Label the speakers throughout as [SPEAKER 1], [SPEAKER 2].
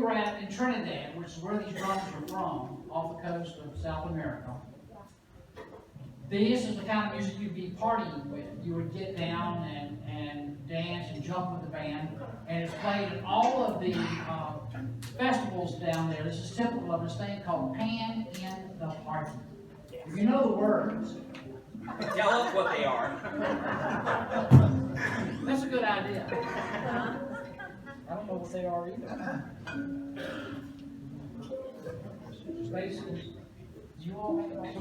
[SPEAKER 1] were at in Trinidad, which is where these drums are from, off the coast of South America, this is the kind of music you'd be partying with. You would get down and dance and jump with the band, and it's played at all of the festivals down there. This is typical of this thing called Pan in the Party. If you know the words,
[SPEAKER 2] Tell us what they are.
[SPEAKER 1] that's a good idea. I don't know what they are either. Basically, do you all have like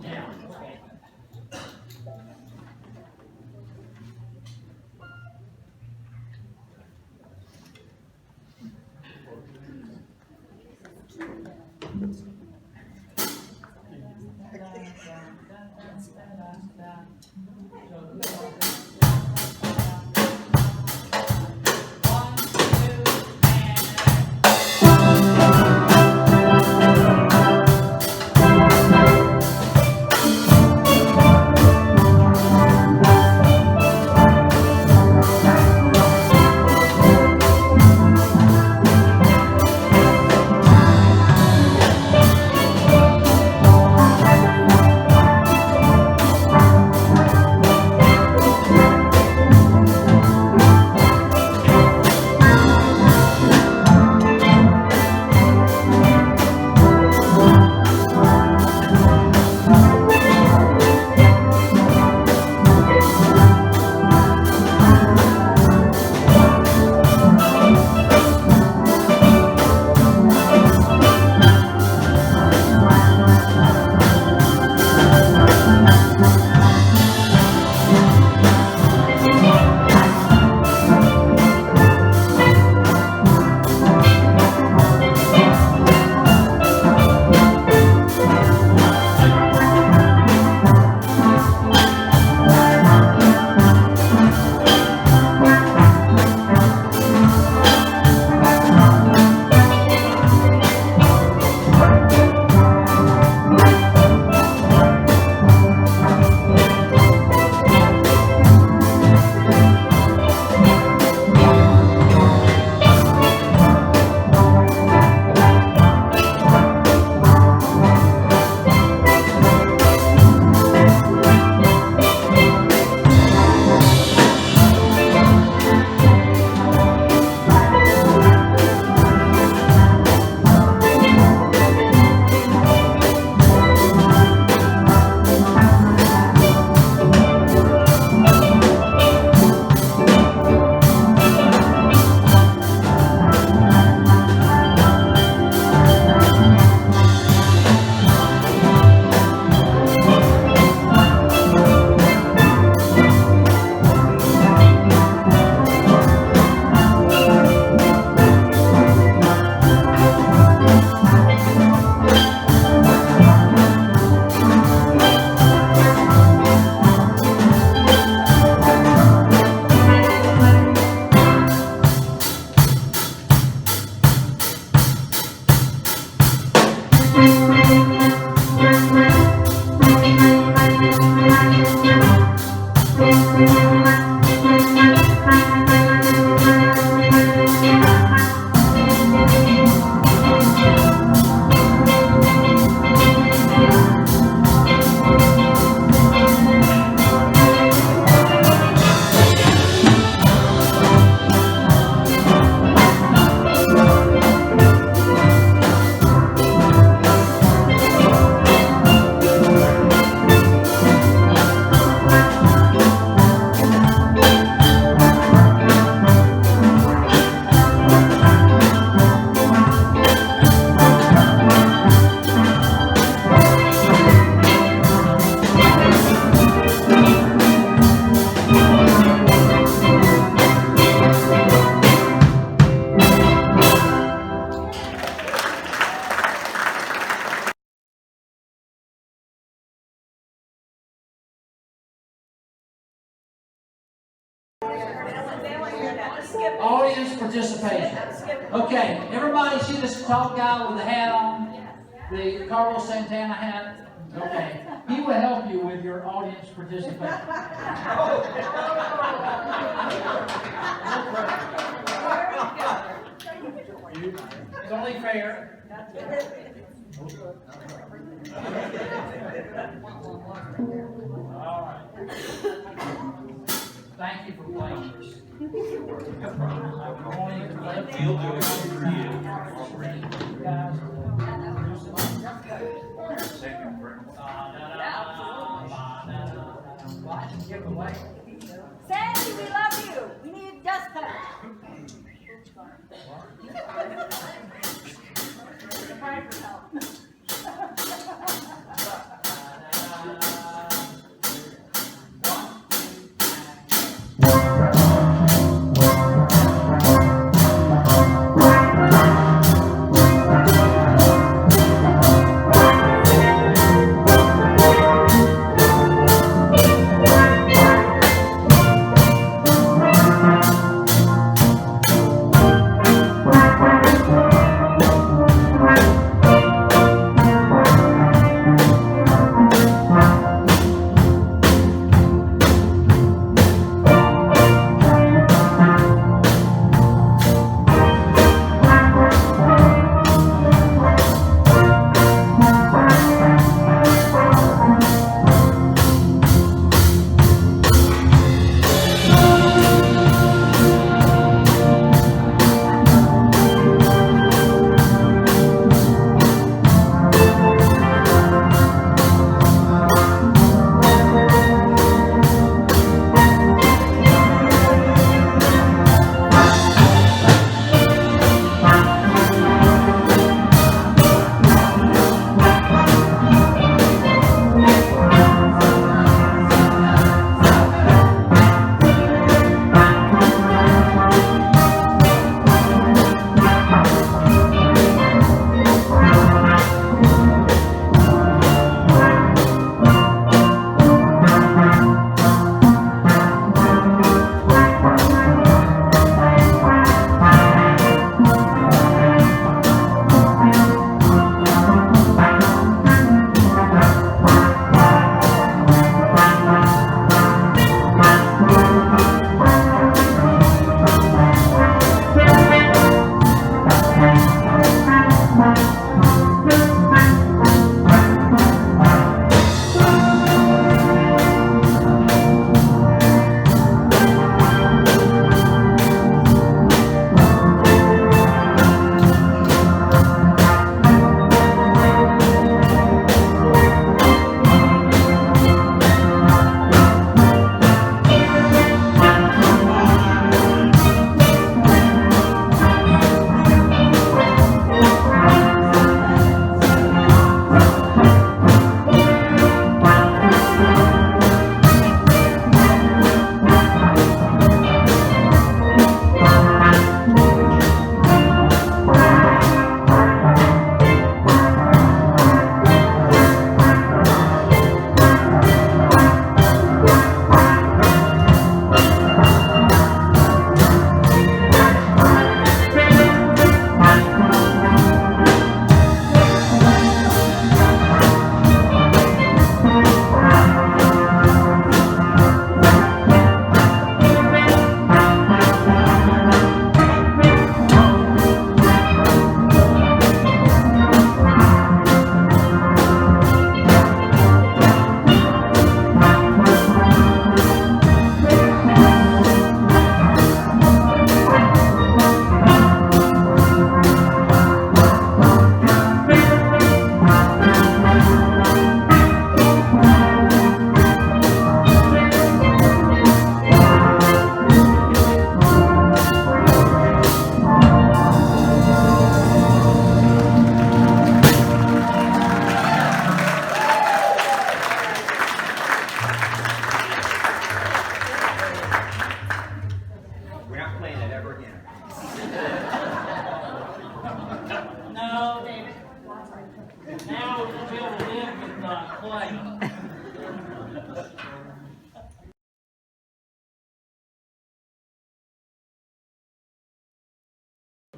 [SPEAKER 1] yeah. Audience participation. Okay, everybody see this tall guy with the hat on? The Carlos Santana hat? Okay, he will help you with your audience participation. It's only fair. All right. Thank you for playing this.
[SPEAKER 2] You'll do it for you.
[SPEAKER 3] Sandy, we love you. We need dust cutter. Pray for help.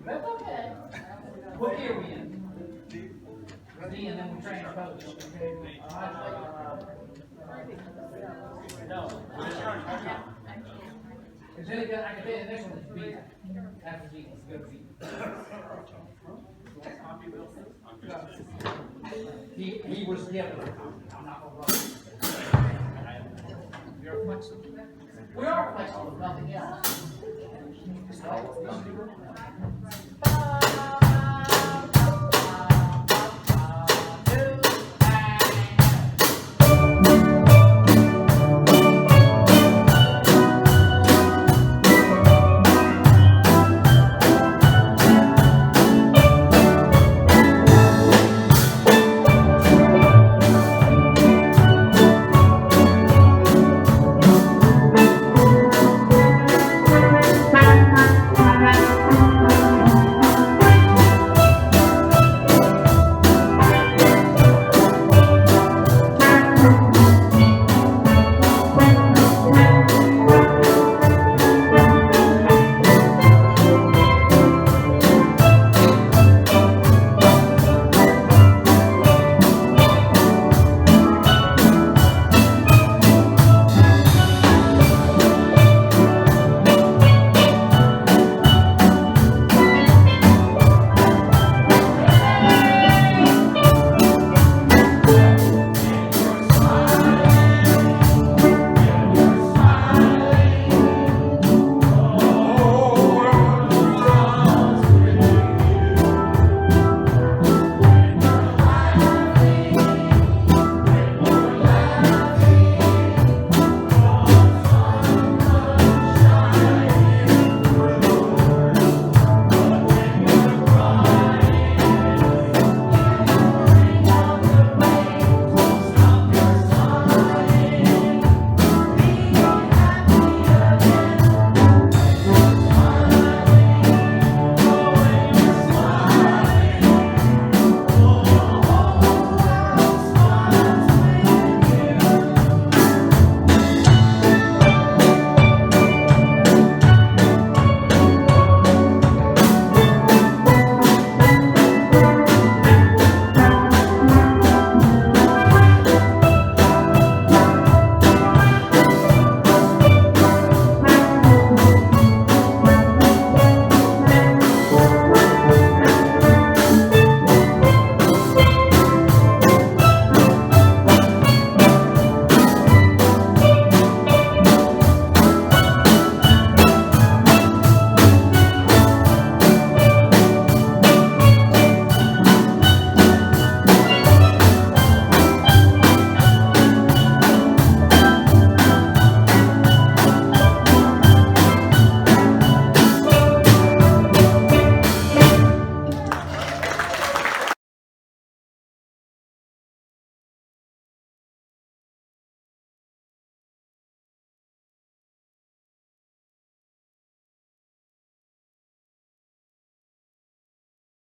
[SPEAKER 1] That's okay. What year are we in? D and then we transpose, okay? Is it, I can tell you the next one is B, after D, let's go B. He was given, I'm not gonna run.
[SPEAKER 4] You're flexible.
[SPEAKER 1] We are flexible, if nothing else.